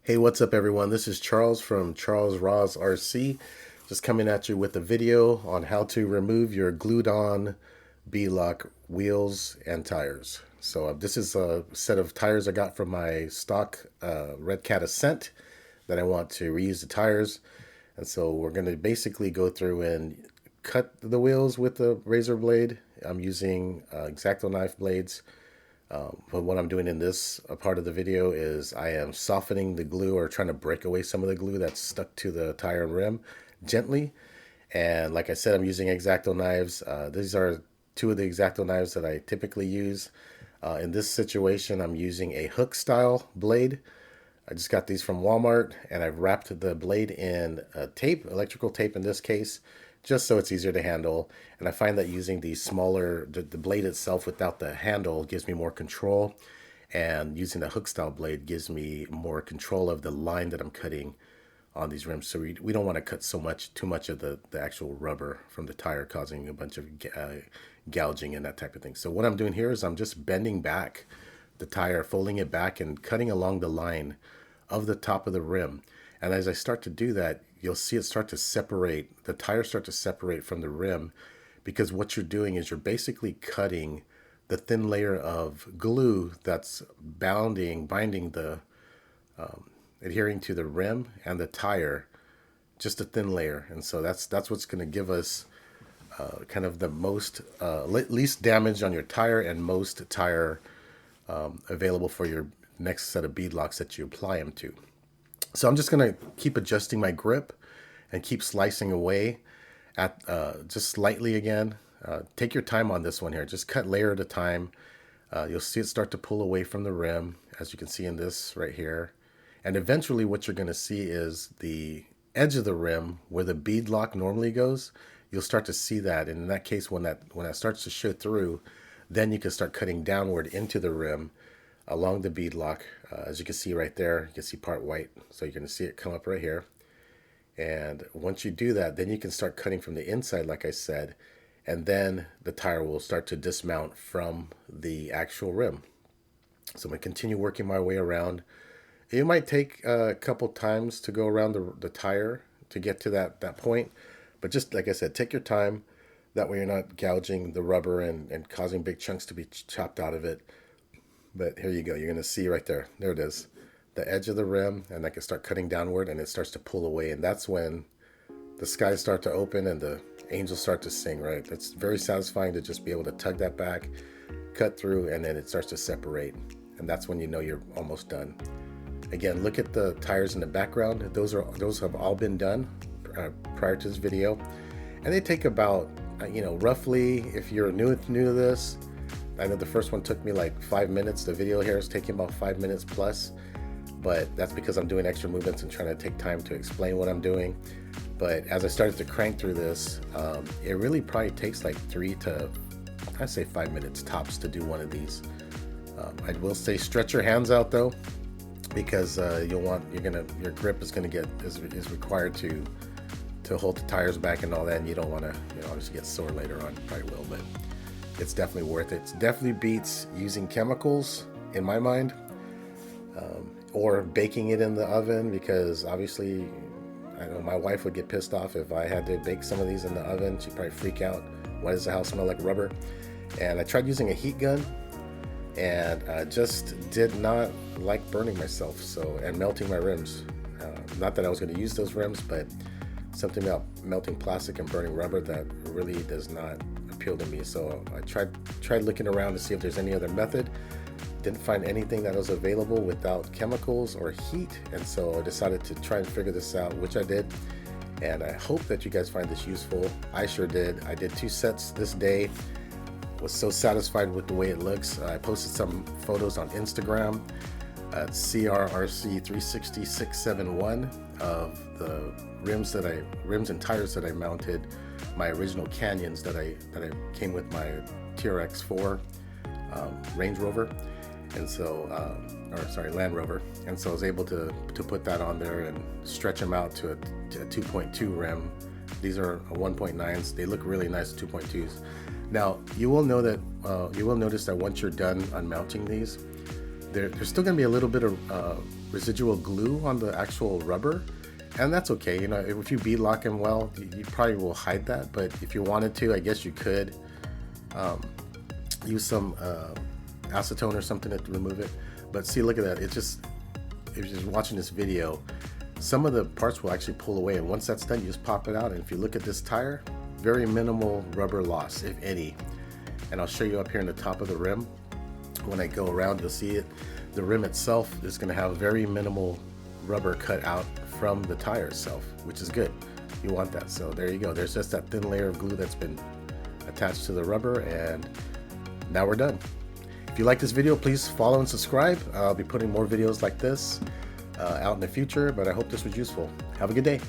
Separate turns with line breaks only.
Hey, what's up everyone? This is Charles from Charles Roz RC, just coming at you with a video on how to remove your glued on Beadlock wheels and tires. So this is a set of tires I got from my stock Red Cat Ascent that I want to reuse the tires. And so we're going to basically go through and cut the wheels with the razor blade. I'm using X-Acto knife blades. But what I'm doing in this part of the video is I am softening the glue or trying to break away some of the glue that's stuck to the tire and rim gently. And like I said, I'm using X-Acto knives. These are two of the X-Acto knives that I typically use. In this situation, I'm using a hook style blade. I just got these from Walmart, and I've wrapped the blade in tape, electrical tape in this case, just so it's easier to handle. And I find that using the smaller, the blade itself without the handle gives me more control, and using the hook style blade gives me more control of the line that I'm cutting on these rims. So we don't want to cut too much of the actual rubber from the tire, causing a bunch of gouging and that type of thing. So what I'm doing here is I'm just bending back the tire, folding it back and cutting along the line of the top of the rim. And as I start to do that, you'll see it start to separate, the tires start to separate from the rim, because what you're doing is you're basically cutting the thin layer of glue that's binding the adhering to the rim and the tire, just a thin layer. And so that's what's going to give us kind of the most least damage on your tire and most tire available for your next set of beadlocks that you apply them to. So I'm just going to keep adjusting my grip and keep slicing away at just slightly again. Take your time on this one here. Just cut layer at a time. You'll see it start to pull away from the rim, as you can see in this right here. And eventually what you're going to see is the edge of the rim where the beadlock normally goes. You'll start to see that. And in that case, when that starts to show through, then you can start cutting downward into the rim along the beadlock. As you can see right there, you can see part white. So you're going to see it come up right here. And once you do that, then you can start cutting from the inside, like I said, and then the tire will start to dismount from the actual rim. So I'm going to continue working my way around. It might take a couple times to go around the tire to get to that point. But just like I said, take your time. That way you're not gouging the rubber and causing big chunks to be chopped out of it. But here you go. You're going to see right there. There it is. The edge of the rim, and I can start cutting downward, and it starts to pull away. And that's when the skies start to open and the angels start to sing, right? It's very satisfying to just be able to tug that back, cut through, and then it starts to separate. And that's when you know you're almost done. Again, look at the tires in the background. Those have all been done prior to this video. And they take about, roughly, if you're new to this, I know the first one took me like 5 minutes. The video here is taking about 5 minutes plus, but that's because I'm doing extra movements and trying to take time to explain what I'm doing. But as I started to crank through this, it really probably takes like 5 minutes tops to do one of these. I will say stretch your hands out though, because your grip is required to hold the tires back and all that, and you don't want to obviously get sore later on. Probably will, but it's definitely worth it. It definitely beats using chemicals in my mind, or baking it in the oven, because obviously I know my wife would get pissed off if I had to bake some of these in the oven. She'd probably freak out. Why does the house smell like rubber? And I tried using a heat gun, and I just did not like burning myself and melting my rims. Not that I was going to use those rims, but something about melting plastic and burning rubber that really does not appeal to me. So I tried looking around to see if there's any other method. Didn't find anything that was available without chemicals or heat, and so I decided to try and figure this out, which I did. And I hope that you guys find this useful. I sure did. I did 2 sets this day. Was so satisfied with the way it looks. I posted some photos on Instagram at CRRC360671 of the rims and tires that I mounted, my original Canyons that I came with my TRX4 Range Rover, and so Land Rover, and so I was able to put that on there and stretch them out to a 2.2 rim. These are 1.9s. They look really nice 2.2s. Now you will notice that once you're done unmounting these, there's still going to be a little bit of residual glue on the actual rubber, and that's okay. You know, if you beadlock them well, you probably will hide that, but if you wanted to, I guess you could use some acetone or something to remove it. But see, look at that. It's just, if you're just watching this video, some of the parts will actually pull away, and once that's done, you just pop it out. And if you look at this tire, very minimal rubber loss, if any. And I'll show you up here in the top of the rim. When I go around, you'll see it. The rim itself is going to have very minimal rubber cut out from the tire itself, which is good. You want that. So there you go. There's just that thin layer of glue that's been attached to the rubber, and now we're done. If you like this video, please follow and subscribe. I'll be putting more videos like this out in the future, but I hope this was useful. Have a good day.